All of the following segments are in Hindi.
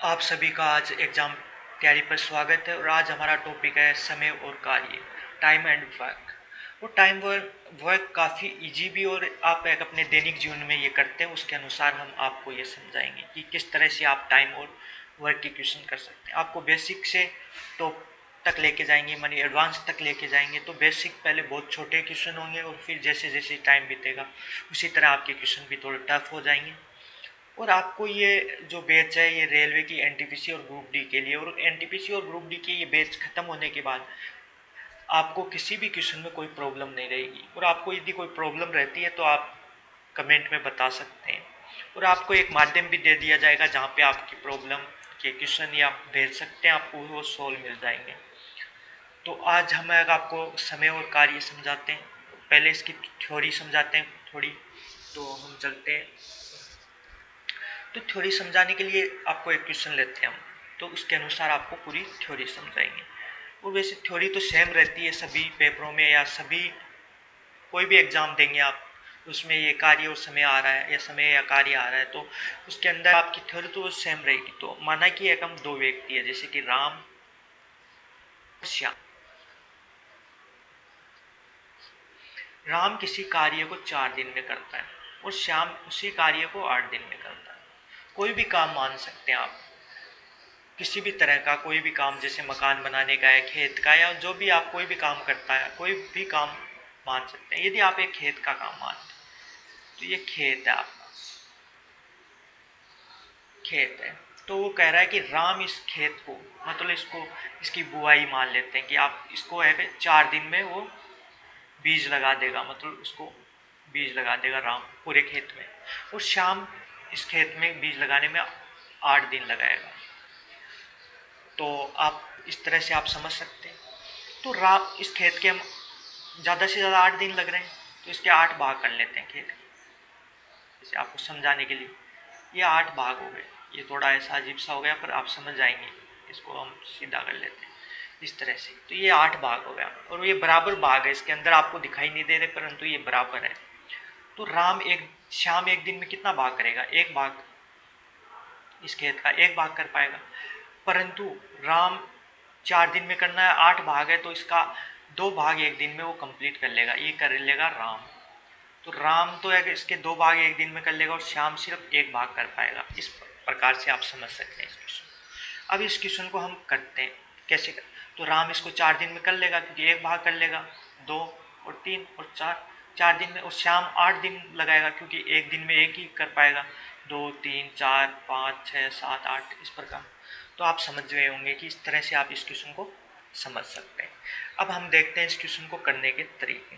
आप सभी का आज एग्जाम तैयारी पर स्वागत है और आज हमारा टॉपिक है समय और कार्य, टाइम एंड वर्क। वो टाइम वर्क काफ़ी इजी भी और आप एक अपने दैनिक जीवन में ये करते हैं, उसके अनुसार हम आपको ये समझाएंगे कि किस तरह से आप टाइम और वर्क की क्वेश्चन कर सकते हैं। आपको बेसिक से टॉप तक लेके जाएंगे, मानी एडवांस तक लेके जाएंगे। तो बेसिक पहले बहुत छोटे क्वेश्चन होंगे और फिर जैसे जैसे टाइम बीतेगा उसी तरह आपके क्वेश्चन भी थोड़े टफ हो जाएंगे। और आपको ये जो बैच है ये रेलवे की एनटीपीसी और ग्रुप डी के लिए, और एनटीपीसी और ग्रुप डी की ये बैच खत्म होने के बाद आपको किसी भी क्वेश्चन में कोई प्रॉब्लम नहीं रहेगी। और आपको यदि कोई प्रॉब्लम रहती है तो आप कमेंट में बता सकते हैं और आपको एक माध्यम भी दे दिया जाएगा जहाँ पे आपकी प्रॉब्लम के क्वेश्चन या आप भेज सकते हैं, आपको वो सॉल्व मिल जाएंगे। तो आज हम आपको समय और कार्य समझाते हैं। पहले इसकी थ्योरी समझाते हैं थोड़ी, तो हम चलते हैं। तो थ्योरी समझाने के लिए आपको एक क्वेश्चन लेते हैं हम, तो उसके अनुसार आपको पूरी थ्योरी समझाएंगे। और वैसे थ्योरी तो सेम रहती है सभी पेपरों में, या सभी कोई भी एग्जाम देंगे आप, उसमें ये कार्य और समय आ रहा है या समय या कार्य आ रहा है तो उसके अंदर आपकी थ्योरी तो सेम रहेगी। तो माना कि एक हम दो व्यक्ति है, जैसे कि राम श्याम। राम किसी कार्य को 4 दिन में करता है और श्याम उसी कार्य को 8 दिन में करता है। कोई भी काम मान सकते हैं आप, किसी भी तरह का कोई भी काम, जैसे मकान बनाने का है, खेत का, या जो भी आप कोई भी काम करता है, कोई भी काम मान सकते हैं। यदि आप एक खेत का काम मानते हैं तो ये खेत है आपका, खेत है। तो वो कह रहा है कि राम इस खेत को, मतलब इसको, इसकी बुआई मान लेते हैं कि आप इसको है कि 4 दिन में वो बीज लगा देगा, मतलब उसको बीज लगा देगा राम पूरे खेत में। और श्याम इस खेत में बीज लगाने में 8 दिन लगाएगा। तो आप इस तरह से आप समझ सकते हैं। तो रात इस खेत के हम ज़्यादा से ज़्यादा 8 दिन लग रहे हैं, तो इसके 8 भाग कर लेते हैं खेत के। जैसे आपको समझाने के लिए ये 8 भाग हो गए। ये थोड़ा ऐसा अजीब सा हो गया पर आप समझ जाएंगे, इसको हम सीधा कर लेते हैं इस तरह से। तो ये 8 भाग हो गया और ये बराबर भाग है, इसके अंदर आपको दिखाई नहीं दे रहे परंतु ये बराबर है। तो श्याम एक दिन में कितना भाग करेगा? 1 भाग। इस खेत का 1 भाग कर पाएगा, परंतु राम 4 दिन में करना है, 8 भाग है, तो इसका 2 भाग एक दिन में वो कंप्लीट कर लेगा, ये कर लेगा राम। तो राम तो है कि इसके 2 भाग एक दिन में कर लेगा और श्याम सिर्फ 1 भाग कर पाएगा। इस प्रकार से आप समझ सकते हैं इस क्वेश्चन। अब इस क्वेश्चन को हम करते हैं कैसे कर। तो राम इसको 4 दिन में कर लेगा क्योंकि 1 भाग कर लेगा, 2 और 3 और 4, 4 दिन में। और श्याम 8 दिन लगाएगा क्योंकि एक दिन में एक ही कर पाएगा, 2 3 4 5 6 7 8 इस प्रकार। तो आप समझ गए होंगे कि इस तरह से आप इस क्वेश्चन को समझ सकते हैं। अब हम देखते हैं इस क्वेश्चन को करने के तरीके।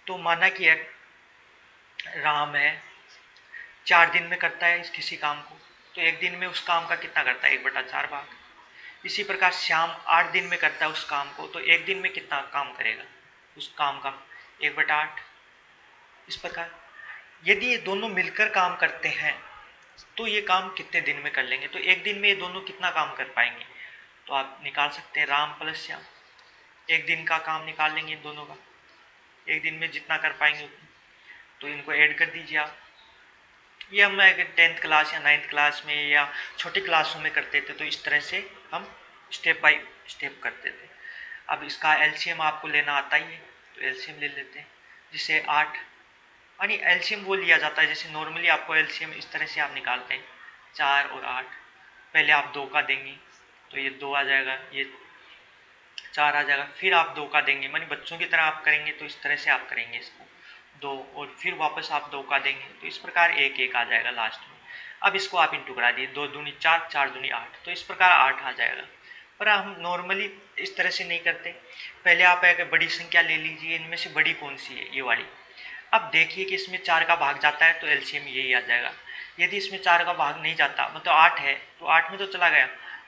तो माना कि एक राम है, 4 दिन में करता है इस किसी काम को, तो एक दिन में उस काम का कितना करता है? 1/4 भाग। इसी प्रकार श्याम 8 दिन में करता है उस काम को, तो एक दिन में कितना काम करेगा उस काम का? 1/8। इस प्रकार यदि ये दोनों मिलकर काम करते हैं तो ये काम कितने दिन में कर लेंगे? तो एक दिन में ये दोनों कितना काम कर पाएंगे? तो आप निकाल सकते हैं राम प्लस श्याम, एक दिन का काम निकाल लेंगे इन दोनों का, एक दिन में जितना कर पाएंगे उतना। तो इनको ऐड कर दीजिए आप। ये हम 10th क्लास या 9th क्लास में या छोटी क्लासों में करते थे, तो इस तरह से हम स्टेप बाय स्टेप करते थे। अब इसका एलसीएम आपको लेना आता ही है, तो एलसीएम ले लेते हैं। जिसे 8, यानी एलसीएम वो लिया जाता है जैसे नॉर्मली आपको एलसीएम इस तरह से आप निकालते हैं 4 और 8। पहले आप 2 का देंगे तो ये 2 आ जाएगा, ये 4 आ जाएगा, फिर आप 2 का देंगे, मानी बच्चों की तरह आप करेंगे तो इस तरह से आप करेंगे इसको 2, और फिर वापस आप 2 का देंगे तो इस प्रकार 1 1 आ जाएगा लास्ट में। अब इसको आप इंटू करा दिए, 2 दूनी 4, 4 दूनी 8, तो इस प्रकार 8 आ जाएगा। पर हम नॉर्मली इस तरह से नहीं करते। पहले आप एक बड़ी संख्या ले लीजिए, इनमें से बड़ी कौन सी है? ये वाली। अब देखिए कि इसमें 4 का भाग जाता है तो एलसीएम यही आ जाएगा। यदि इसमें 4 का भाग नहीं जाता, मतलब 8 है तो 8 में तो चला गया,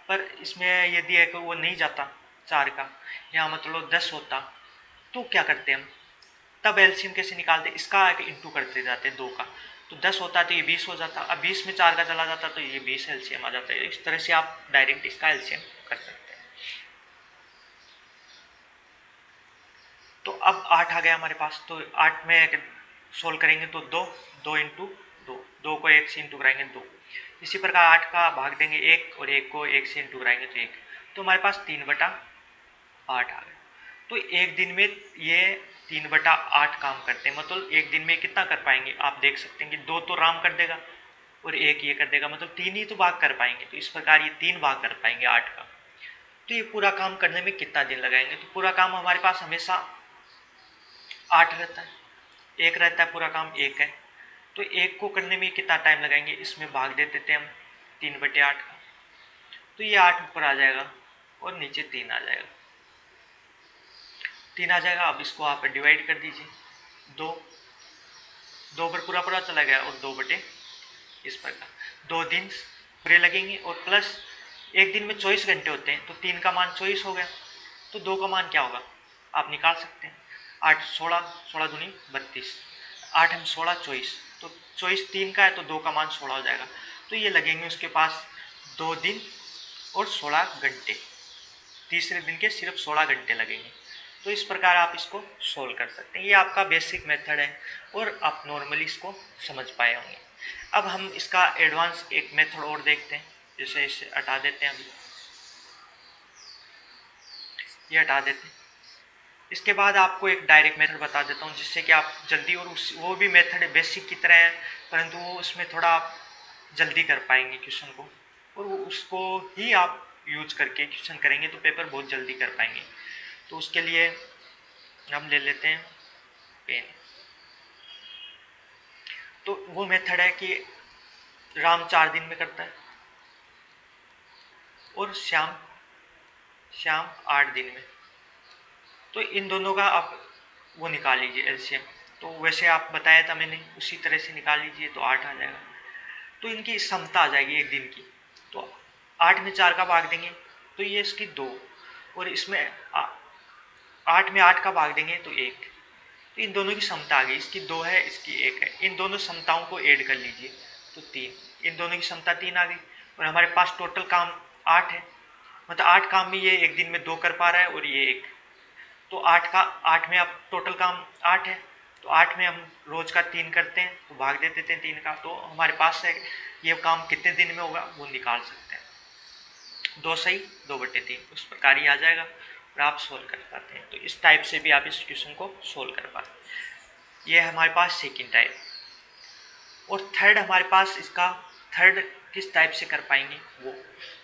पर इसमें यदि एक वो नहीं जाता 4 का, या मतलब 10 होता, तो क्या करते हम? तब एलसीएम कैसे निकालते? इसका इंटू करते जाते 2 का, तो 10 होता है तो ये 20 हो जाता। अब 20 में 4 का चला जाता तो ये 20 एलसीएम आ जाता है। इस तरह से आप डायरेक्ट इसका एलसीएम कर सकते हैं। तो अब 8 आ गया हमारे पास, तो 8 में सोल्व करेंगे तो 2, 2 इंटू 2, 2 को 1 से इंटू कराएंगे 2, इसी प्रकार 8 का भाग देंगे 1 और 1 को 1 से इंटू कराएंगे तो 1, तो हमारे पास 3/8 आ गया। तो एक दिन में ये 3/8 काम करते हैं, मतलब एक दिन में कितना कर पाएंगे आप देख सकते हैं कि 2 तो राम कर देगा और 1 ये कर देगा, मतलब 3 ही तो भाग कर पाएंगे। तो इस प्रकार ये 3 भाग कर पाएंगे 8 का। तो ये पूरा काम करने में कितना दिन लगाएंगे, तो पूरा काम हमारे पास हमेशा 8 रहता है, 1 रहता है, पूरा काम 1 है। तो 1 को करने में कितना टाइम लगाएंगे, इसमें भाग दे देते हैं हम 3/8 का, तो ये 8 ऊपर आ जाएगा और नीचे 3 आ जाएगा, 3 आ जाएगा। अब इसको आप डिवाइड कर दीजिए, 2 पर पूरा पूरा चला गया और 2/, इस प्रकार 2 दिन पूरे लगेंगे और प्लस एक दिन में 24 घंटे होते हैं, तो 3 का मान 24 हो गया, तो 2 का मान क्या होगा आप निकाल सकते हैं। 8 16, 16 दूनी 32, 8 हम 16 24, तो 24 3 का है तो 2 का मान 16 हो जाएगा। तो ये लगेंगे उसके पास 2 दिन और 16 घंटे, तीसरे दिन के सिर्फ 16 घंटे लगेंगे। तो इस प्रकार आप इसको सोल्व कर सकते हैं। ये आपका बेसिक मेथड है और आप नॉर्मली इसको समझ पाए होंगे। अब हम इसका एडवांस एक मेथड और देखते हैं, जैसे इसे हटा देते हैं, अभी ये हटा देते हैं। इसके बाद आपको एक डायरेक्ट मेथड बता देता हूँ जिससे कि आप जल्दी, और वो भी मेथड बेसिक की तरह है परंतु वो उसमें थोड़ा आप जल्दी कर पाएंगे क्वेश्चन को, और वो उसको ही आप यूज करके क्वेश्चन करेंगे तो पेपर बहुत जल्दी कर पाएंगे। तो उसके लिए हम ले लेते हैं पेन। तो वो मेथड है कि राम 4 दिन में करता है और श्याम 8 दिन में। तो इन दोनों का आप वो निकाल लीजिए एलसीएम। तो वैसे आप बताया था मैंने, उसी तरह से निकाल लीजिए तो 8 आ जाएगा। तो इनकी समता आ जाएगी एक दिन की। तो 8 में 4 का भाग देंगे तो ये इसकी 2, और इसमें 8 में 8 का भाग देंगे तो 1। तो इन दोनों की समता आ गई, इसकी 2 है इसकी 1 है। इन दोनों समताओं को ऐड कर लीजिए तो 3, इन दोनों की समता 3 आ गई। और हमारे पास टोटल काम 8 है, मतलब 8 काम में ये एक दिन में 2 कर पा रहा है और ये 1। तो 8 में अब टोटल काम 8 है, तो 8 में हम रोज का 3 करते हैं तो भाग दे देते हैं 3 का। तो हमारे पास है ये काम कितने दिन में होगा वो निकाल सकते हैं। 2 सही 2/3 उस प्रकार ही आ जाएगा और आप सोल्व कर पाते हैं। तो इस टाइप से भी आप इस क्वेश्चन को सोल्व कर पाते हैं। ये हमारे पास सेकेंड टाइप। और थर्ड हमारे पास इसका थर्ड किस टाइप से कर पाएंगे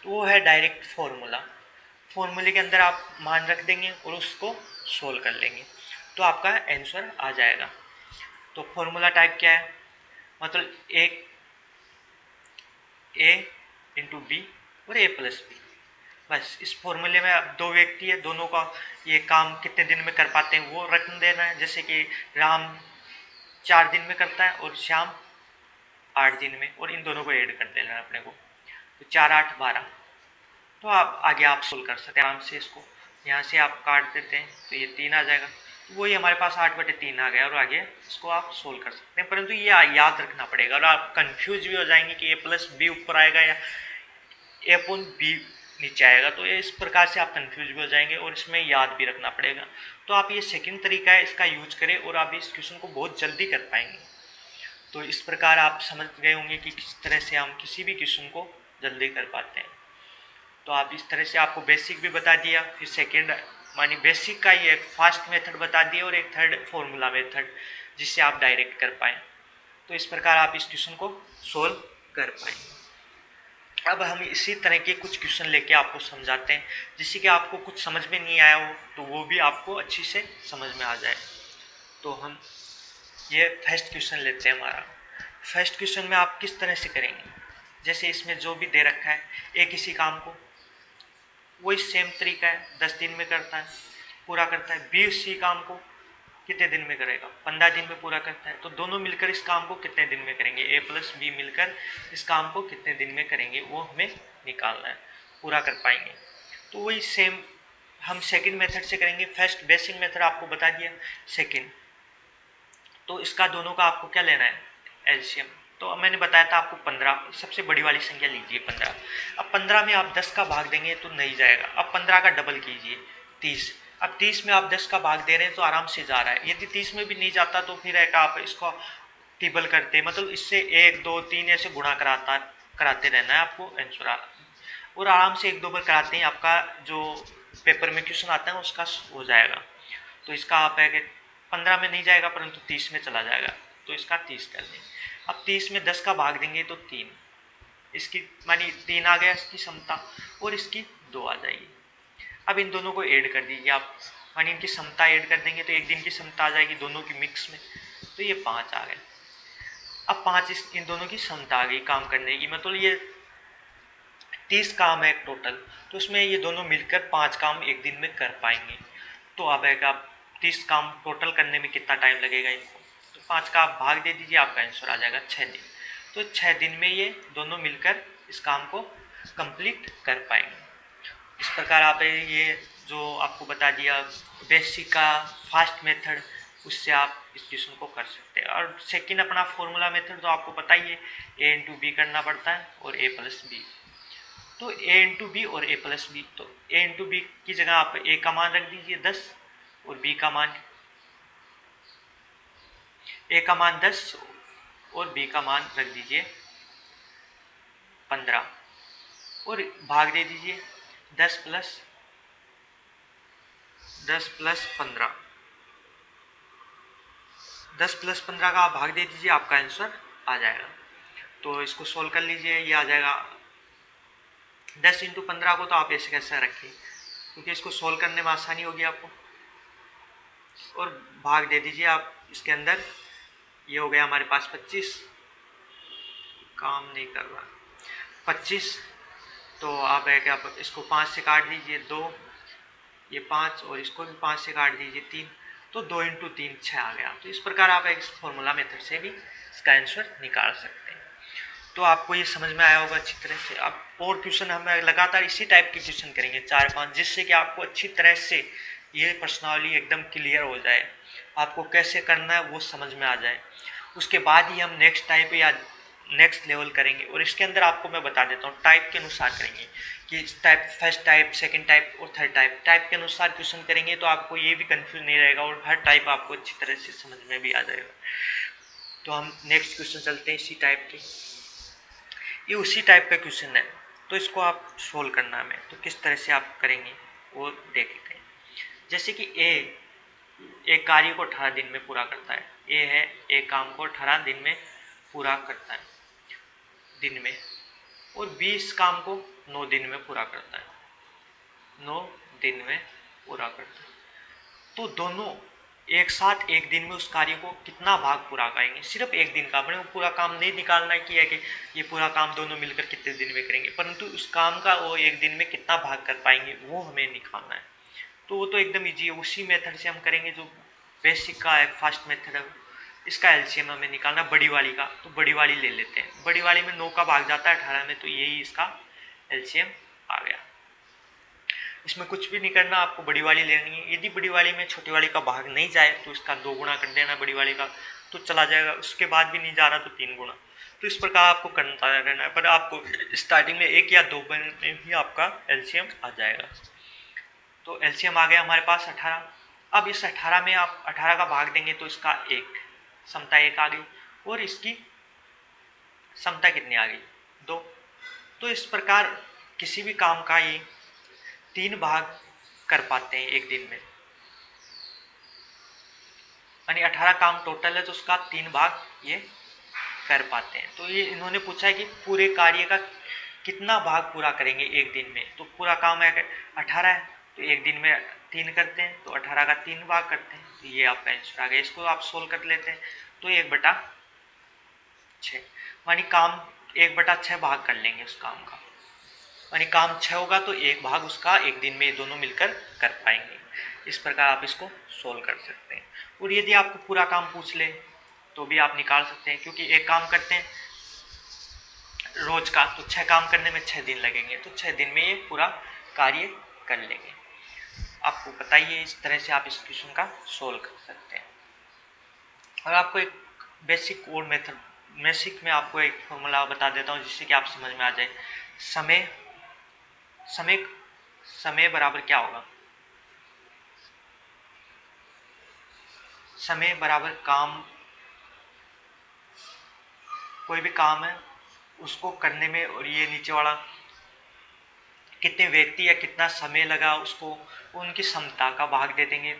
वो है डायरेक्ट फॉर्मूला। फॉर्मूले के अंदर आप मान रख देंगे और उसको सोल्व कर लेंगे तो आपका आंसर आ जाएगा। तो फॉर्मूला टाइप क्या है, मतलब ए इंटू बी और ए प्लस बी। बस इस फॉर्मूले में अब 2 व्यक्ति है, दोनों का ये काम कितने दिन में कर पाते हैं वो रख देना है। जैसे कि राम 4 दिन में करता है और श्याम 8 दिन में, और इन दोनों को ऐड कर देना है अपने को। तो 4 8 12। तो आप आगे आप सोल्व कर सकते हैं आराम से। इसको यहाँ से आप काट देते हैं तो ये 3 आ जाएगा, तो वही हमारे पास 8/3 आ गया। और आगे इसको आप सोल्व कर सकते हैं, परंतु ये याद रखना पड़ेगा और आप कंफ्यूज भी हो जाएंगे कि ए प्लस बी ऊपर आएगा या ए अपॉन बी नीचे आएगा। तो ये इस प्रकार से आप कंफ्यूज भी हो जाएंगे और इसमें याद भी रखना पड़ेगा। तो आप ये सेकेंड तरीका है, इसका यूज करें और आप इस क्वेश्चन को बहुत जल्दी कर पाएंगे। तो इस प्रकार आप समझ गए होंगे कि किस तरह से हम किसी भी क्वेश्चन को जल्दी कर पाते हैं। तो आप इस तरह से आपको बेसिक भी बता दिया, फिर सेकेंड मानी बेसिक का ही एक फास्ट मेथड बता दिया और एक थर्ड फॉर्मूला मेथड जिससे आप डायरेक्ट कर पाएँ। तो इस प्रकार आप इस क्वेश्चन को सोल्व कर पाएंगे। अब हम इसी तरह के कुछ क्वेश्चन लेके आपको समझाते हैं जिससे कि आपको कुछ समझ में नहीं आया हो तो वो भी आपको अच्छी से समझ में आ जाए। तो हम ये फर्स्ट क्वेश्चन लेते हैं। हमारा फर्स्ट क्वेश्चन में आप किस तरह से करेंगे, जैसे इसमें जो भी दे रखा है ए किसी काम को वही सेम तरीका है, 10 दिन में करता है पूरा करता है। बी उसी काम को कितने दिन में करेगा, 15 दिन में पूरा करता है। तो दोनों मिलकर इस काम को कितने दिन में करेंगे, ए प्लस बी मिलकर इस काम को कितने दिन में करेंगे वो हमें निकालना है, पूरा कर पाएंगे। तो वही सेम हम सेकंड मेथड से करेंगे। फर्स्ट बेसिक मेथड आपको बता दिया, सेकंड तो इसका दोनों का आपको क्या लेना है एलसीएम। तो मैंने बताया था आपको 15, सबसे बड़ी वाली संख्या लीजिए 15। अब 15 में आप 10 का भाग देंगे तो नहीं जाएगा। अब 15 का डबल कीजिए 30। अब 30 में आप 10 का भाग दे रहे हैं तो आराम से जा रहा है। यदि 30 में भी नहीं जाता तो फिर एक आप इसको टिबल करते, मतलब इससे 1 2 3 ऐसे गुणा कराते रहना है आपको आंसर, और आराम से 1-2 बार कराते ही आपका जो पेपर में क्वेश्चन आता है उसका हो जाएगा। तो इसका आप है कि 15 में नहीं जाएगा परंतु 30 में चला जाएगा, तो इसका 30 कर देंगे। अब 30 में 10 का भाग देंगे तो 3, इसकी मानी 3 आ गया इसकी समता, और इसकी 2 आ जाएगी। अब इन दोनों को ऐड कर दीजिए आप, मानी इनकी समता ऐड कर देंगे तो एक दिन की समता आ जाएगी दोनों की मिक्स में, तो ये 5 आ गए। अब 5 इन दोनों की समता आ गई काम करने की, मतलब ये 30 काम है टोटल, तो उसमें ये दोनों मिलकर 5 काम एक दिन में कर पाएंगे। तो अब है आप 30 काम टोटल करने में कितना टाइम लगेगा इनको, तो 5 का आप भाग दे दीजिए, आपका आंसर आ जाएगा 6 दिन। तो 6 दिन में ये दोनों मिलकर इस काम को कंप्लीट कर पाएंगे। इस प्रकार आप ये जो आपको बता दिया बेसिक का फास्ट मेथड, उससे आप इस क्वेश्चन को कर सकते हैं। और सेकंड अपना फॉर्मूला मेथड तो आपको पता ही है, a इंटू बी करना पड़ता है और a प्लस बी। तो a इंटू बी और a प्लस बी, तो a इंटू बी की जगह आप a का मान रख दीजिए 10 और b का मान a का मान 10 और b का मान रख दीजिए 15 और भाग दे दीजिए 10 प्लस 15, 10 प्लस 15 का आप भाग दे दीजिए, आपका आंसर आ जाएगा। तो इसको सोल्व कर लीजिए, ये आ जाएगा 10 इंटू 15 को तो आप ऐसे कैसे रखिए क्योंकि इसको सोल्व करने में आसानी होगी आपको, और भाग दे दीजिए आप इसके अंदर। ये हो गया हमारे पास 25, काम नहीं कर रहा 25, तो आप है कि आप इसको 5 से काट दीजिए 2, ये 5 और इसको भी 5 से काट दीजिए 3, तो 2 इंटू 3 6 आ गया। तो इस प्रकार आप एक फॉर्मूला मेथड से भी इसका आंसर निकाल सकते हैं। तो आपको ये समझ में आया होगा अच्छी तरह से। अब और क्वेश्चन हम लगातार इसी टाइप के क्वेश्चन करेंगे 4-5, जिससे कि आपको अच्छी तरह से ये प्रश्नावली एकदम क्लियर हो जाए, आपको कैसे करना है वो समझ में आ जाए। उसके बाद ही हम नेक्स्ट टाइप या नेक्स्ट लेवल करेंगे, और इसके अंदर आपको मैं बता देता हूँ टाइप के अनुसार करेंगे कि type first type, second type और थर्ड टाइप। टाइप के अनुसार क्वेश्चन करेंगे तो आपको ये भी कंफ्यूज नहीं रहेगा और हर टाइप आपको अच्छी तरह से समझ में भी आ जाएगा। तो हम नेक्स्ट क्वेश्चन चलते हैं इसी टाइप के। ये उसी टाइप का क्वेश्चन है, तो इसको आप सोल्व करना है, तो किस तरह से आप करेंगे वो देखते हैं। जैसे कि ए एक कार्य को 18 दिन में पूरा करता है, ए है एक काम को 18 दिन में पूरा करता है दिन में, और 20 काम को 9 दिन में पूरा करता है, 9 दिन में पूरा करता है। तो दोनों एक साथ एक दिन में उस कार्य को कितना भाग पूरा करेंगे, सिर्फ एक दिन का, अपने को पूरा काम नहीं निकालना है कि ये पूरा काम दोनों मिलकर कितने दिन में करेंगे, परंतु उस काम का वो एक दिन में कितना भाग कर पाएंगे वो हमें निकालना है। तो वो तो एकदम ईजी है, उसी मेथड से हम करेंगे जो बेसिक का एक फास्ट मेथड है। इसका एलसीएम हमें निकालना बड़ी वाली का, तो बड़ी वाली ले लेते हैं। बड़ी वाली में 9 का भाग जाता है 18 में, तो यही इसका एलसीएम आ गया। इसमें कुछ भी नहीं करना, आपको बड़ी वाली लेनी है। यदि बड़ी वाली में छोटी वाली का भाग नहीं जाए तो इसका 2 गुना कर देना बड़ी वाली का, तो चला जाएगा। उसके बाद भी नहीं जा रहा तो 3 गुना। तो इस प्रकार आपको करता रहना है, पर आपको स्टार्टिंग में 1 या 2 में ही आपका एलसीएम आ जाएगा। तो एलसीएम आ गया हमारे पास 18। अब इस 18 में आप 18 का भाग देंगे तो इसका 1, समता 1 आ गई, और इसकी समता कितनी आ गई 2। तो इस प्रकार किसी भी काम का ये 3 भाग कर पाते हैं एक दिन में, यानी 18 काम टोटल है तो उसका 3 भाग ये कर पाते हैं। तो ये इन्होंने पूछा है कि पूरे कार्य का कितना भाग पूरा करेंगे एक दिन में। तो पूरा काम है 18 है तो एक दिन में 3 करते हैं, तो 18 का 3 भाग करते हैं, तो ये आपका आंसर आ गया। इसको आप सोल्व कर लेते हैं तो 1/6, यानी काम 1/6 भाग कर लेंगे उस काम का, यानी काम 6 होगा तो 1 भाग उसका एक दिन में ये दोनों मिलकर कर पाएंगे। इस प्रकार आप इसको सोल्व कर सकते हैं। और यदि आपको पूरा काम पूछ ले तो भी आप निकाल सकते हैं, क्योंकि एक काम करते हैं रोज का तो 6 काम करने में 6 दिन लगेंगे, तो 6 दिन में ये पूरा कार्य कर लेंगे। आपको बताइए इस तरह से आप इस क्वेश्चन का सोल्व कर सकते हैं। और आपको एक बेसिक और मेथड, बेसिक में आपको एक फॉर्मूला बता देता हूँ जिससे कि आप समझ में आ जाए। समय समय समय बराबर क्या होगा, समय बराबर काम, कोई भी काम है उसको करने में, और ये नीचे वाला कितने व्यक्ति या कितना समय लगा उसको, उनकी क्षमता का भाग दे देंगे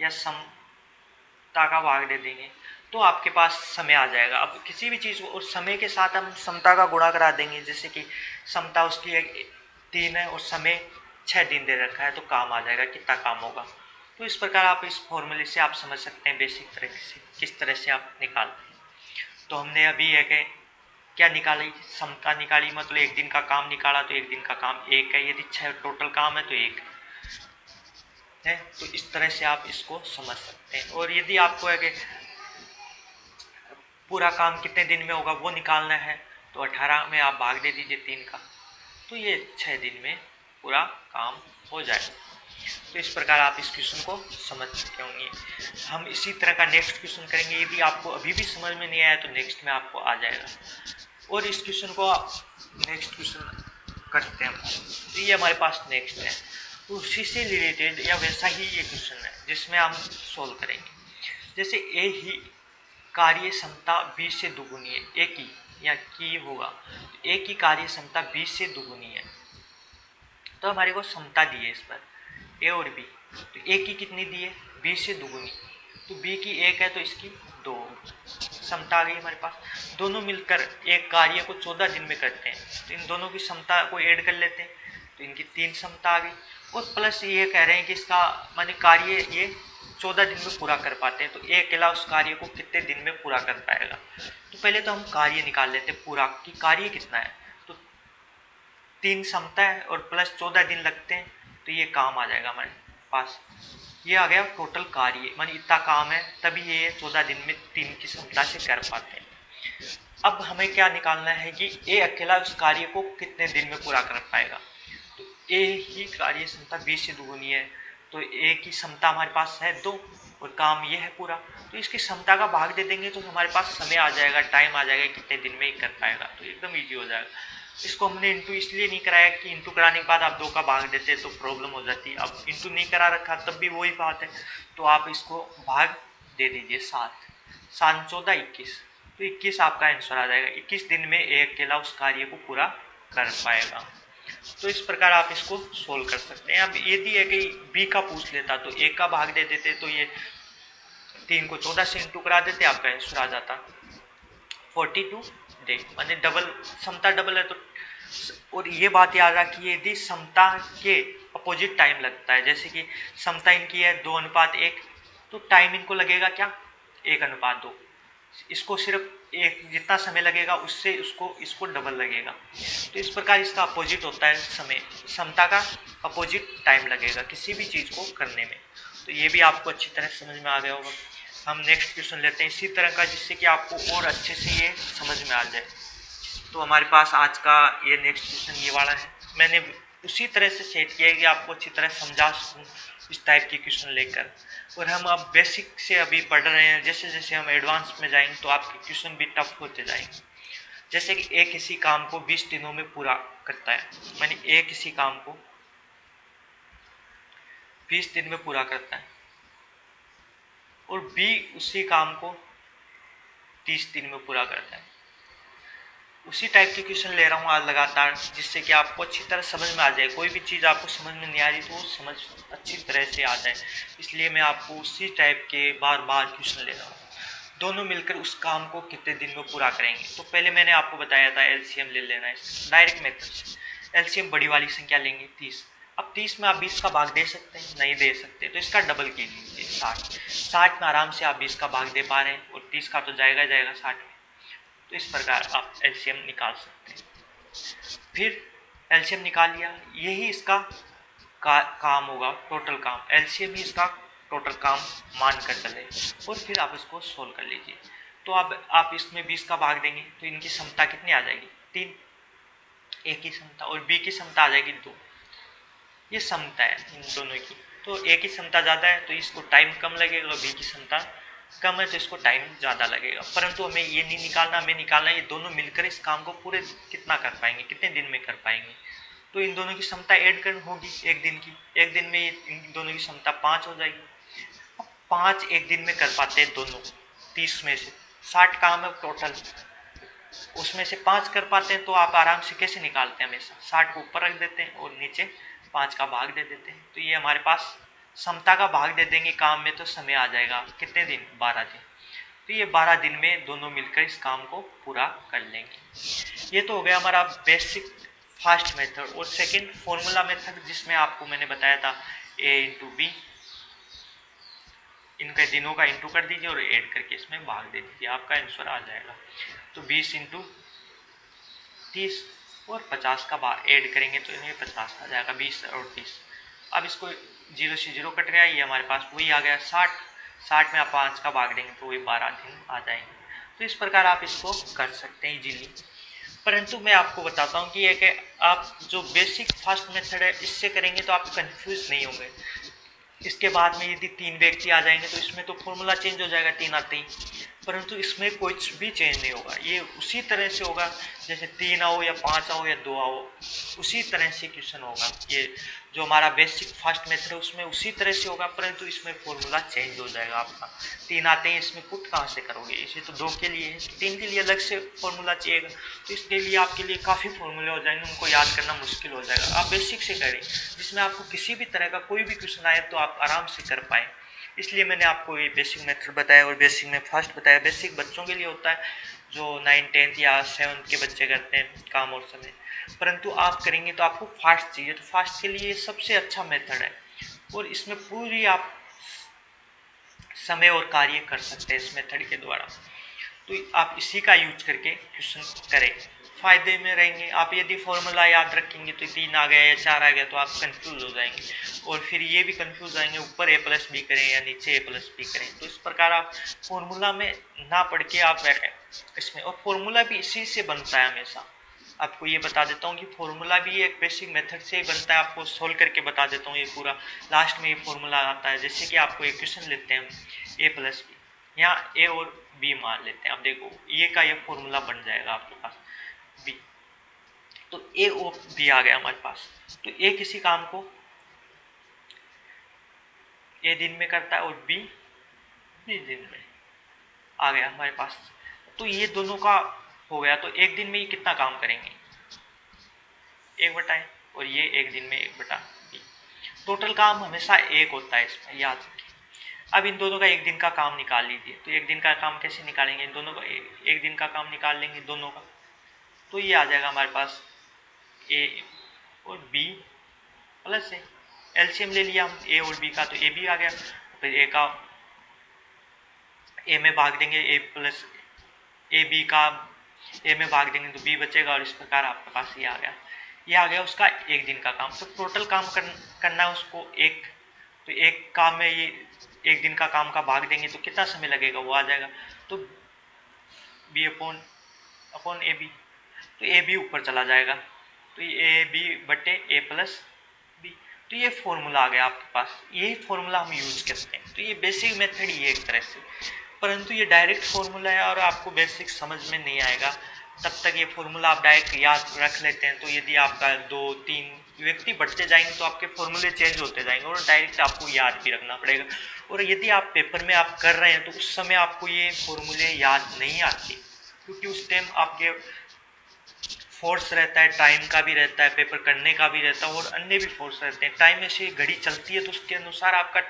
या क्षमता का भाग दे देंगे, तो आपके पास समय आ जाएगा। अब किसी भी चीज़ को और समय के साथ हम क्षमता का गुणा करा देंगे, जैसे कि क्षमता उसकी 3 है और समय 6 दिन दे रखा है, तो काम आ जाएगा कितना काम होगा। तो इस प्रकार आप इस फॉर्मूले से आप समझ सकते हैं बेसिक तरीके से किस तरह से आप निकालते हैं। तो हमने अभी है कि क्या निकाली, क्षमता निकाली, मतलब एक दिन का काम निकाला, तो एक दिन का काम 1 है, यदि 6 टोटल काम है तो 1 है। तो इस तरह से आप इसको समझ सकते हैं। और यदि आपको है कि पूरा काम कितने दिन में होगा वो निकालना है, तो 18 में आप भाग दे दीजिए 3 का, तो ये 6 दिन में पूरा काम हो जाएगा। तो इस प्रकार आप इस क्वेश्चन को समझ सकते होंगे। हम इसी तरह का नेक्स्ट क्वेश्चन करेंगे। यदि आपको अभी भी समझ में नहीं आया तो नेक्स्ट में आपको आ जाएगा। और इस क्वेश्चन को नेक्स्ट क्वेश्चन करते हैं। तो ये हमारे पास नेक्स्ट है, तो उसी से रिलेटेड या वैसा ही ये क्वेश्चन है जिसमें हम सोल्व करेंगे। जैसे ए ही कार्य क्षमता 20 से दुगुनी है, ए की या की होगा, ए की कार्य क्षमता 20 से दुगुनी है, तो हमारे को क्षमता दी है इस पर ए और बी। तो ए की कितनी दी है 20 से दुगुनी, तो बी की 1 है तो इसकी 2 क्षमता आ गई हमारे पास। दोनों मिलकर एक कार्य को 14 दिन में करते हैं, तो इन दोनों की क्षमता को ऐड कर लेते हैं, तो इनकी 3 क्षमता आ गई। और प्लस ये कह रहे हैं कि इसका माने कार्य ये 14 दिन में पूरा कर पाते हैं, तो एक अकेला उस कार्य को कितने दिन में पूरा कर पाएगा। तो पहले तो हम कार्य निकाल लेते हैं पूरा कि कार्य कितना है, तो 3 क्षमता है और प्लस 14 दिन लगते हैं, तो ये काम आ जाएगा हमारे पास। ये आ गया टोटल कार्य, मानी इतना काम है तभी ये 14 दिन में 3 की क्षमता से कर पाते हैं। अब हमें क्या निकालना है कि ए अकेला उस कार्य को कितने दिन में पूरा कर पाएगा। तो ए ही कार्य क्षमता 20 से दुगुनी है, तो ए की क्षमता हमारे पास है 2 और काम ये है पूरा, तो इसकी क्षमता का भाग दे देंगे तो हमारे पास समय आ जाएगा, टाइम आ जाएगा कितने दिन में कर पाएगा, तो एकदम ईजी हो जाएगा। इसको हमने इंटू इसलिए नहीं कराया कि इंटू कराने के बाद आप 2 का भाग देते तो प्रॉब्लम हो जाती। अब इंटू नहीं करा रखा तब भी वही बात है, तो आप इसको भाग दे दीजिए 7, 7 14 21, तो 21 आपका आंसर आ जाएगा। 21 दिन में एक अकेला उस कार्य को पूरा कर पाएगा। तो इस प्रकार आप इसको सोल्व कर सकते हैं। अब यदि है कि बी का पूछ लेता तो 1 का भाग दे देते, तो ये 3 को 14 से इंटू करा देते, आपका आंसर आ जाता 42 डे, माने डबल क्षमता डबल है। तो और ये बात याद रखिए यदि क्षमता के अपोजिट टाइम लगता है, जैसे कि क्षमता इनकी है 2:1, तो टाइम इनको लगेगा क्या 1:2, इसको सिर्फ एक जितना समय लगेगा उससे उसको इसको डबल लगेगा। तो इस प्रकार इसका अपोजिट होता है समय, क्षमता का अपोजिट टाइम लगेगा किसी भी चीज़ को करने में। तो ये भी आपको अच्छी तरह समझ में आ गया होगा। हम नेक्स्ट क्वेश्चन लेते हैं इसी तरह का, जिससे कि आपको और अच्छे से ये समझ में आ जाए। तो हमारे पास आज का ये नेक्स्ट क्वेश्चन ये वाला है, मैंने उसी तरह से सेट किया है कि आपको अच्छी तरह समझा सकूँ इस टाइप के क्वेश्चन लेकर। और हम अब बेसिक से अभी पढ़ रहे हैं, जैसे जैसे हम एडवांस में जाएंगे तो आपके क्वेश्चन भी टफ होते जाएंगे। जैसे कि ए किसी काम को 20 दिनों में पूरा करता है, मानी ए किसी काम को 20 दिन में पूरा करता है और बी उसी काम को 30 दिन में पूरा करता है। उसी टाइप के क्वेश्चन ले रहा हूँ आज लगातार, जिससे कि आपको अच्छी तरह समझ में आ जाए। कोई भी चीज़ आपको समझ में नहीं आ रही तो वो समझ अच्छी तरह से आ जाए, इसलिए मैं आपको उसी टाइप के बार बार क्वेश्चन ले रहा हूँ। दोनों मिलकर उस काम को कितने दिन में पूरा करेंगे। तो पहले मैंने आपको बताया था एलसीएम ले लेना है डायरेक्ट मेथड से। एलसीएम बड़ी वाली संख्या लेंगे 30, अब 30 में आप 20 का भाग दे सकते हैं, नहीं दे सकते तो इसका डबल कीजिए 60, 60 में आराम से आप 20 का भाग दे पा रहे हैं और 30 का तो जाएगा जाएगा 60 में। तो इस प्रकार आप एलसीएम निकाल सकते हैं। फिर एलसीएम निकाल लिया, यही इसका काम होगा टोटल काम, एलसीएम ही इसका टोटल काम मान कर चले, और फिर आप इसको सोल्व कर लीजिए। तो अब आप इसमें 20 का भाग देंगे तो इनकी क्षमता कितनी आ जाएगी 3, ए की क्षमता और बी की क्षमता आ जाएगी 2। ये क्षमता है इन दोनों की, तो ए की क्षमता ज़्यादा है तो इसको टाइम कम लगेगा और बी की क्षमता कम है तो इसको टाइम ज़्यादा लगेगा। परंतु हमें ये नहीं निकालना, हमें निकालना ये दोनों मिलकर इस काम को पूरे कितना कर पाएंगे, कितने दिन में कर पाएंगे। तो इन दोनों की क्षमता ऐड कर होगी एक दिन की, एक दिन में इन दोनों की क्षमता 5 हो जाएगी। अब 5 एक दिन में कर पाते हैं दोनों, 30 में से 60 काम है टोटल, उसमें से 5 कर पाते हैं तो आप आराम से कैसे निकालते हैं, हमेशा 60 को ऊपर रख देते हैं और नीचे 5 का भाग दे देते हैं। तो ये हमारे पास समता का भाग दे देंगे काम में, तो समय आ जाएगा कितने दिन, 12 दिन। तो ये 12 दिन में दोनों मिलकर इस काम को पूरा कर लेंगे। ये तो हो गया हमारा बेसिक फास्ट मेथड। और सेकंड फॉर्मूला मेथड, जिसमें आपको मैंने बताया था a इंटू बी, इनके दिनों का इंटू कर दीजिए और ऐड करके इसमें भाग दे दीजिए, आपका आंसर आ जाएगा। तो 20 इंटू 30 और 50 का भाग ऐड करेंगे तो इन्हें 50 आ जाएगा, 20 और 30। अब इसको 0 से 0 कट गया, ये हमारे पास वही आ गया 60। 60 में आप 5 का भाग देंगे तो वही 12 दिन आ जाएंगे। तो इस प्रकार आप इसको कर सकते हैं इजीली। परंतु मैं आपको बताता हूँ कि आप जो बेसिक फास्ट मेथड है इससे करेंगे तो आप कंफ्यूज नहीं होंगे। इसके बाद में यदि 3 व्यक्ति आ जाएंगे तो इसमें तो फॉर्मूला चेंज हो जाएगा 3 आते ही, परंतु इसमें कुछ भी चेंज नहीं होगा। ये उसी तरह से होगा जैसे 3 आओ या 5 आओ या 2 आओ, उसी तरह से क्वेश्चन होगा। ये जो हमारा बेसिक फास्ट मेथड है उसमें उसी तरह से होगा, परंतु इसमें फॉर्मूला चेंज हो जाएगा आपका। 3 आते हैं, इसमें पुट कहाँ से करोगे, इसे तो 2 के लिए है, 3 के लिए अलग से फॉर्मूला चाहिएगा। तो इसके लिए आपके लिए काफ़ी फॉर्मूले हो जाएंगे, उनको याद करना मुश्किल हो जाएगा। आप बेसिक से करें जिसमें आपको किसी भी तरह का कोई भी क्वेश्चन आए तो आप आराम से कर पाए। इसलिए मैंने आपको ये बेसिक मेथड बताया और बेसिक में फास्ट बताया। बेसिक बच्चों के लिए होता है जो 9, 10 या 7 के बच्चे करते हैं काम और समय, परंतु आप करेंगे तो आपको फास्ट चाहिए, तो फास्ट के लिए सबसे अच्छा मेथड है और इसमें पूरी आप समय और कार्य कर सकते हैं इस मेथड के द्वारा। तो आप इसी का यूज करके क्वेश्चन करें, फायदे में रहेंगे। आप यदि फॉर्मूला याद रखेंगे तो 3 आ गया या 4 आ गया तो आप कंफ्यूज हो जाएंगे और फिर ये भी कंफ्यूज आएंगे ऊपर a प्लस बी करें या नीचे a प्लस बी करें। तो इस प्रकार आप फॉर्मूला में ना पढ़ के आप इसमें, और फॉर्मूला भी इसी से बनता है हमेशा। आपको ये बता देता हूँ कि फॉर्मूला भी एक बेसिक मेथड से ही बनता है। आपको सोल्व करके बता देता हूँ, ये पूरा लास्ट में ये फॉर्मूला आता है। जैसे कि आपको एक क्वेश्चन लेते हैं a प्लस बी, यहाँ a और b मान लेते हैं। अब देखो ये का ये फॉर्मूला बन जाएगा आपके पास b, तो a और b आ गया हमारे पास। तो a किसी काम को a दिन में करता है और b दिन में आ गया हमारे पास। तो ये दोनों का हो गया, तो एक दिन में ये कितना काम करेंगे, 1/, और ये एक दिन में 1/b। टोटल काम हमेशा 1 होता है इसमें, याद रखिए। अब इन दोनों का एक दिन का काम निकाल लीजिए। तो एक दिन का काम कैसे निकालेंगे, इन दोनों का एक दिन का काम निकाल लेंगे दोनों का। तो ये आ जाएगा हमारे पास a और b प्लस है, एलसीएम ले लिया हम a और b का, तो a भी आ गया। फिर a का a में भाग देंगे, a प्लस a b का a में भाग देंगे तो b बचेगा, और इस प्रकार आपके पास ये आ गया। ये आ गया उसका एक दिन का काम। तो टोटल काम करना है उसको एक, तो एक काम में ये एक दिन का काम का भाग देंगे तो कितना समय लगेगा वो आ जाएगा। तो b अपॉन ए बी, तो ए बी ऊपर चला जाएगा, तो ये ए बी बटे ए प्लस बी। तो ये फॉर्मूला आ गया आपके पास, यही फॉर्मूला हम यूज करते हैं। तो ये बेसिक मेथड ही है एक तरह से, परंतु ये डायरेक्ट फॉर्मूला है और आपको बेसिक समझ में नहीं आएगा तब तक। ये फॉर्मूला आप डायरेक्ट याद रख लेते हैं तो यदि आपका 2-3 व्यक्ति बढ़ते जाएंगे तो आपके फॉर्मूले चेंज होते जाएंगे और डायरेक्ट आपको याद भी रखना पड़ेगा। और यदि आप पेपर में आप कर रहे हैं तो उस समय आपको ये फॉर्मूले याद नहीं आते, क्योंकि उस टाइम आपके फोर्स रहता है, टाइम का भी रहता है, पेपर करने का भी रहता है और अन्य भी फोर्स रहते हैं। टाइम में से घड़ी चलती है तो उसके अनुसार आपका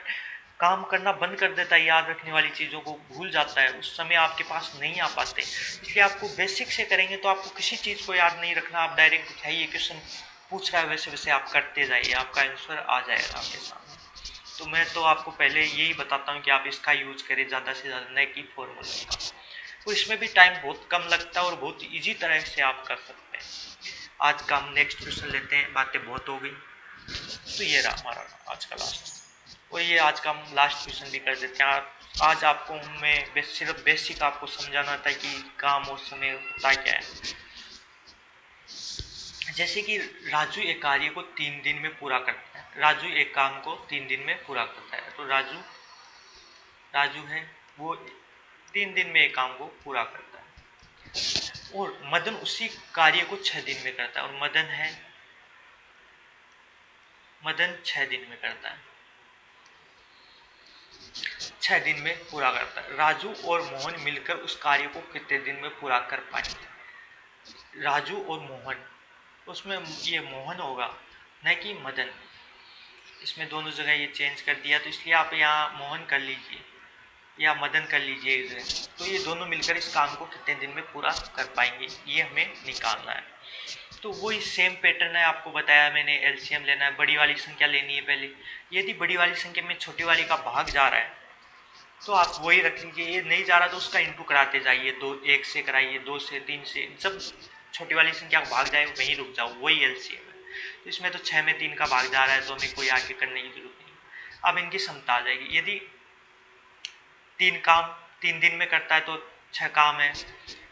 काम करना बंद कर देता है, याद रखने वाली चीज़ों को भूल जाता है, उस समय आपके पास नहीं आ पाते। इसलिए आपको बेसिक से करेंगे तो आपको किसी चीज़ को याद नहीं रखना। आप डायरेक्ट उठाइए, क्वेश्चन पूछ रहा है वैसे वैसे आप करते जाइए, आपका आंसर आ जाएगा आपके सामने। तो मैं तो आपको पहले यही बताता हूँ कि आप इसका यूज करें ज़्यादा से ज़्यादा, न कि फॉर्मूला का। तो इसमें भी टाइम बहुत कम लगता है और बहुत ईजी तरह से आप कर सकते हैं। आज का हम नेक्स्ट क्वेश्चन लेते हैं, बातें बहुत हो गई। तो ये रहा हमारा आज का लास्ट, और ये आज का हम लास्ट क्वेश्चन भी कर देते हैं। आज आपको मैं सिर्फ बेसिक आपको समझाना था कि काम और समय होता क्या है। जैसे कि राजू एक कार्य को 3 दिन में पूरा करता है, राजू एक काम को 3 दिन में पूरा करता है। तो राजू है वो 3 दिन में एक काम को पूरा करता है, और मदन उसी कार्य को 6 दिन में करता है, और मदन 6 दिन में करता है, 6 दिन में पूरा करता है। राजू और मोहन मिलकर उस कार्य को कितने दिन में पूरा कर पाएंगे। राजू और मोहन, उसमें ये मोहन होगा न कि मदन। इसमें दोनों जगह ये चेंज कर दिया, तो इसलिए आप यहाँ मोहन कर लीजिए या मदन कर लीजिए इधर। तो ये दोनों मिलकर इस काम को कितने दिन में पूरा कर पाएंगे, ये हमें निकालना है। तो वही सेम पैटर्न है, आपको बताया मैंने। एलसीएम लेना है, बड़ी वाली संख्या लेनी है पहले। यदि बड़ी वाली संख्या में छोटी वाली का भाग जा रहा है तो आप वही रख लीजिए। ये नहीं जा रहा तो उसका इंटू कराते जाइए, दो, एक से कराइए, दो से, तीन से, जब छोटी वाली संख्या का भाग जाए वहीं रुक जाओ, वही एलसीएम है। तो इसमें तो 6 में 3 का भाग जा रहा है, तो हमें कोई आगे करने की जरूरत नहीं। अब इनकी समता आ जाएगी। यदि 3 काम 3 दिन में करता है तो 6 काम है,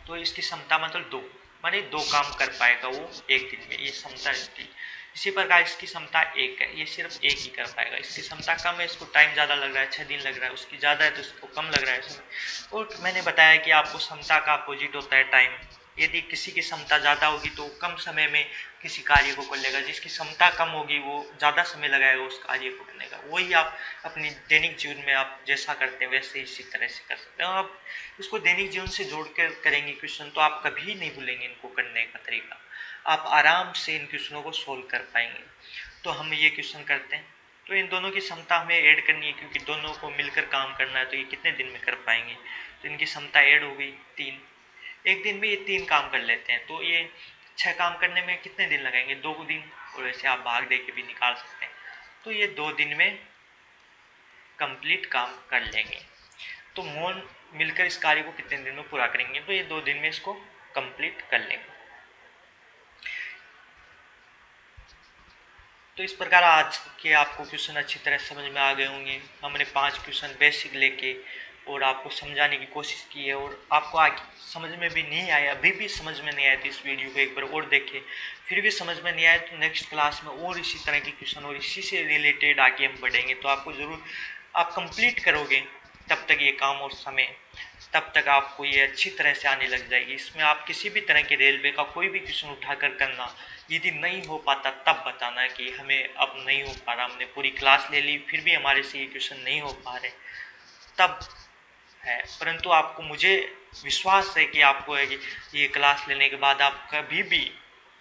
तो इसकी समता मतलब 2, माने 2 काम कर पाएगा वो एक दिन में, ये समता इसकी। इसी प्रकार इसकी क्षमता 1 है, ये सिर्फ 1 ही कर पाएगा। इसकी क्षमता कम है, इसको टाइम ज़्यादा लग रहा है, 6 दिन लग रहा है। उसकी ज़्यादा है तो इसको कम लग रहा है समय। और मैंने बताया कि आपको क्षमता का अपोजिट होता है टाइम। यदि किसी की क्षमता ज़्यादा होगी तो कम समय में किसी कार्य को कर लेगा, जिसकी क्षमता कम होगी वो ज़्यादा समय लगाएगा उस कार्य को करने का। वही आप अपनी दैनिक जीवन में आप जैसा करते हैं वैसे इसी तरह से कर सकते हैं। आप इसको दैनिक जीवन से जोड़ कर करेंगे क्वेश्चन तो आप कभी नहीं भूलेंगे इनको करने का तरीका। आप आराम से इन क्वेश्चनों को सोल्व कर पाएंगे। तो हम ये क्वेश्चन करते हैं। तो इन दोनों की क्षमता हमें ऐड करनी है, क्योंकि दोनों को मिलकर काम करना है। तो ये कितने दिन में कर पाएंगे, तो इनकी क्षमता ऐड हो गई 3। एक दिन में ये 3 काम कर लेते हैं, तो ये 6 काम करने में कितने दिन लगाएंगे, 2 दिन। और वैसे आप भाग दे के भी निकाल सकते हैं। तो ये 2 दिन में कंप्लीट काम कर लेंगे। तो मोहन मिलकर इस कार्य को कितने दिन में पूरा करेंगे, तो ये 2 दिन में इसको कंप्लीट कर लेंगे। तो इस प्रकार आज के आपको क्वेश्चन अच्छी तरह समझ में आ गए होंगे। हमने 5 क्वेश्चन बेसिक लेके और आपको समझाने की कोशिश की है, और आपको आगे समझ में भी नहीं आया, अभी भी समझ में नहीं आया तो इस वीडियो को एक बार और देखें। फिर भी समझ में नहीं आया तो नेक्स्ट क्लास में और इसी तरह के क्वेश्चन और इसी से रिलेटेड आगे हम बढ़ेंगे। तो आपको ज़रूर आप कंप्लीट करोगे तब तक ये काम और समय, तब तक आपको ये अच्छी तरह से आने लग जाएगी। इसमें आप किसी भी तरह के रेलवे का कोई भी क्वेश्चन उठाकर करना, यदि नहीं हो पाता तब बताना कि हमें अब नहीं हो पा रहा, हमने पूरी क्लास ले ली फिर भी हमारे से ये क्वेश्चन नहीं हो पा रहे, तब है। परंतु आपको मुझे विश्वास है कि आपको है कि ये क्लास लेने के बाद आप कभी भी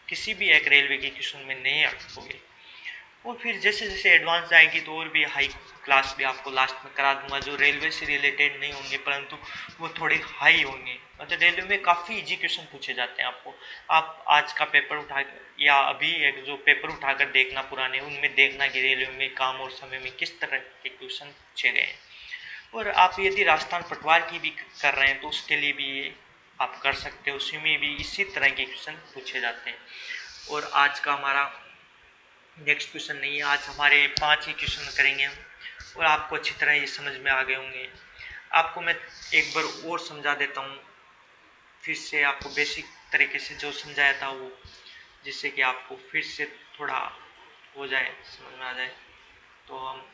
किसी भी एक रेलवे के क्वेश्चन में नहीं अटकोगे। और फिर जैसे जैसे एडवांस जाएगी तो और भी हाई क्लास भी आपको लास्ट में करा दूंगा, जो रेलवे से रिलेटेड नहीं होंगे परंतु वो थोड़े हाई होंगे। मतलब रेलवे में काफ़ी इजी क्वेश्चन पूछे जाते हैं आपको। आप आज का पेपर उठा या अभी एक जो पेपर उठाकर देखना पुराने, उनमें देखना कि रेलवे में काम और समय में किस तरह के क्वेश्चन पूछे गए हैं। और आप यदि राजस्थान पटवार की भी कर रहे हैं तो उसके लिए भी ये आप कर सकते हो, उसमें भी इसी तरह के क्वेश्चन पूछे जाते हैं। और आज का हमारा नेक्स्ट क्वेश्चन नहीं है, आज हमारे 5 ही क्वेश्चन करेंगे हम, और आपको अच्छी तरह ये समझ में आ गए होंगे। आपको मैं एक बार और समझा देता हूँ, फिर से आपको बेसिक तरीके से जो समझाया था वो, जिससे कि आपको फिर से थोड़ा हो जाए, समझ में आ जाए। तो हम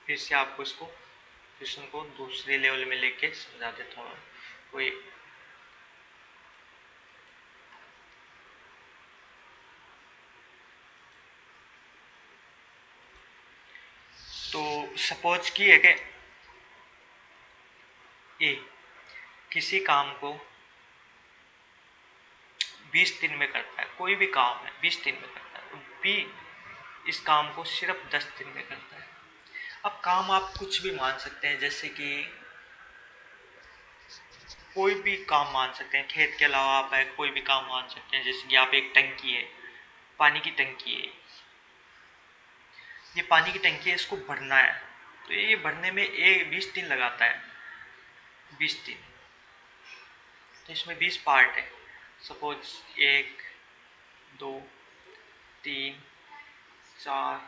फिर से आपको इसको क्वेश्चन को दूसरे लेवल में लेके समझा देता हूँ। कोई तो सपोज की है कि ए किसी काम को 20 दिन में करता है, कोई भी काम है 20 दिन में करता है, बी इस काम को सिर्फ 10 दिन में करता है। अब काम आप कुछ भी मान सकते हैं, जैसे कि कोई भी काम मान सकते हैं, खेत के अलावा आप कोई भी काम मान सकते हैं। जैसे कि आप एक टंकी है, पानी की टंकी है, ये पानी की टंकी है, इसको भरना है, तो ये भरने में 20 दिन लगाता है, 20 दिन। तो इसमें 20 पार्ट है। सपोज 1 2 3 4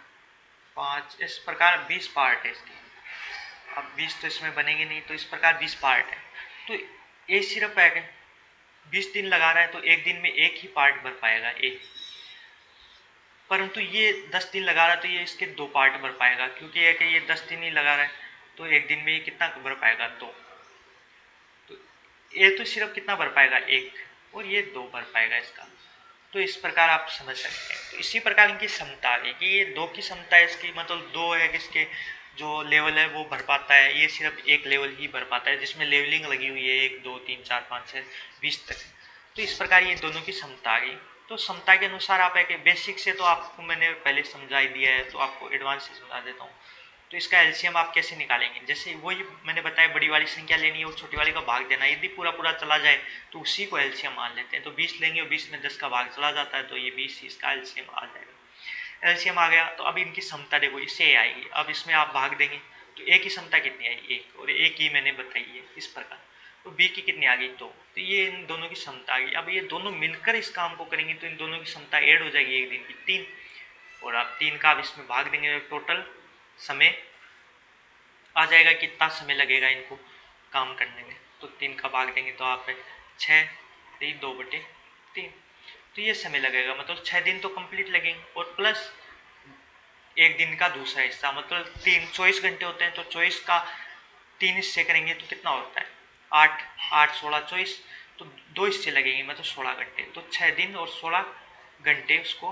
5 इस प्रकार 20 पार्ट है इसके। अब 20 तो इसमें बनेंगे नहीं, तो इस प्रकार 20 पार्ट है। तो ए सिर्फ है 20 दिन लगा रहा है, तो एक दिन में एक ही पार्ट भर पाएगा ए। परंतु ये 10 दिन लगा रहा है तो ये इसके 2 पार्ट भर पाएगा, क्योंकि है कि ये 10 दिन ही लगा रहा है, तो एक दिन में ये कितना भर पाएगा, 2। तो ये तो सिर्फ कितना भर पाएगा, 1, और ये 2 भर पाएगा इसका। तो इस प्रकार आप समझ सकते हैं। तो इसी प्रकार इनकी क्षमता आ गई कि ये 2 की क्षमता है इसकी, मतलब 2 है कि इसके जो लेवल है वो भर पाता है, ये सिर्फ एक लेवल ही भर पाता है जिसमें लेवलिंग लगी हुई है 1 2 3 4 5 6 20 तक। तो इस प्रकार ये दोनों की क्षमता आ गई। तो क्षमता के अनुसार आप एक बेसिक से तो आपको मैंने पहले समझा ही दिया है, तो आपको एडवांस से समझा देता हूँ। तो इसका एलसीएम आप कैसे निकालेंगे, जैसे वही मैंने बताया, बड़ी वाली संख्या लेनी है और छोटी वाली का भाग देना है। यदि पूरा पूरा चला जाए तो उसी को एलसीएम मान लेते हैं। तो 20 लेंगे और 20 में 10 का भाग चला जाता है, तो ये 20 इसका एलसीएम आ जाएगा। एलसीएम आ गया तो अब इनकी क्षमता देखो, इससे आएगी। अब इसमें आप भाग देंगे तो ए की क्षमता कितनी आई, 1, और ए की मैंने बताई है इस प्रकार। तो बी की कितनी आ गई, 2। तो ये इन दोनों की क्षमता आ गई। अब ये दोनों मिलकर इस काम को करेंगे तो इन दोनों की क्षमता ऐड हो जाएगी एक दिन की 3, और आप 3 का आप इसमें भाग देंगे तो टोटल समय आ जाएगा, कितना समय लगेगा इनको काम करने में। तो 3 का भाग देंगे तो आप 6 2/3, तो ये समय लगेगा, मतलब 6 दिन तो कंप्लीट लगेंगे, और प्लस एक दिन का दूसरा हिस्सा, मतलब 24 घंटे होते हैं, तो 24 का 3 हिस्से करेंगे तो कितना होता है, 8 8 16 24, तो 2 हिस्से लगेंगे, मतलब 16 घंटे। तो 6 दिन और 16 घंटे उसको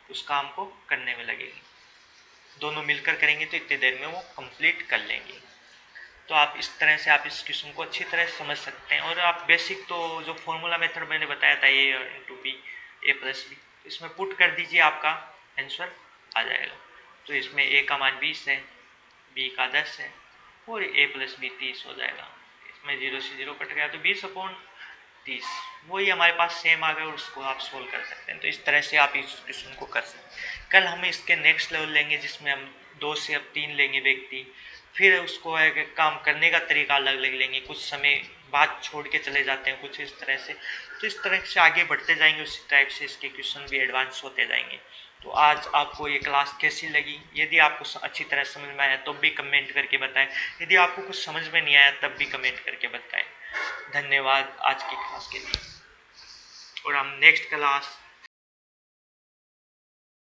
उस काम को करने में लगेंगे। दोनों मिलकर करेंगे तो इतनी देर में वो कंप्लीट कर लेंगे। तो आप इस तरह से आप इस क्वेश्चन को अच्छी तरह समझ सकते हैं। और आप बेसिक तो जो फॉर्मूला मेथड मैंने बताया था, A × B A+B, इसमें पुट कर दीजिए, आपका आंसर आ जाएगा। तो इसमें A का मान 20 है, B का 10 है, और A+B 30 हो जाएगा। इसमें 0 से 0 कट गया तो 20/30 वही हमारे पास सेम आ गया, और उसको आप सोल्व कर सकते हैं। तो इस तरह से आप इस क्वेश्चन को कर सकते हैं। कल हम इसके नेक्स्ट लेवल लेंगे जिसमें हम 2 से अब 3 लेंगे व्यक्ति, फिर उसको है कि काम करने का तरीका अलग अलग लेंगे, कुछ समय बाद छोड़ के चले जाते हैं, कुछ इस तरह से। तो इस तरह से आगे बढ़ते जाएंगे, उसी टाइप से इसके क्वेश्चन भी एडवांस होते जाएंगे। तो आज आपको ये क्लास कैसी लगी, यदि आपको अच्छी तरह समझ में आया तो भी कमेंट करके बताएं, यदि आपको कुछ समझ में नहीं आया तब भी कमेंट करके बताएं। धन्यवाद आज की क्लास के लिए, और हम नेक्स्ट क्लास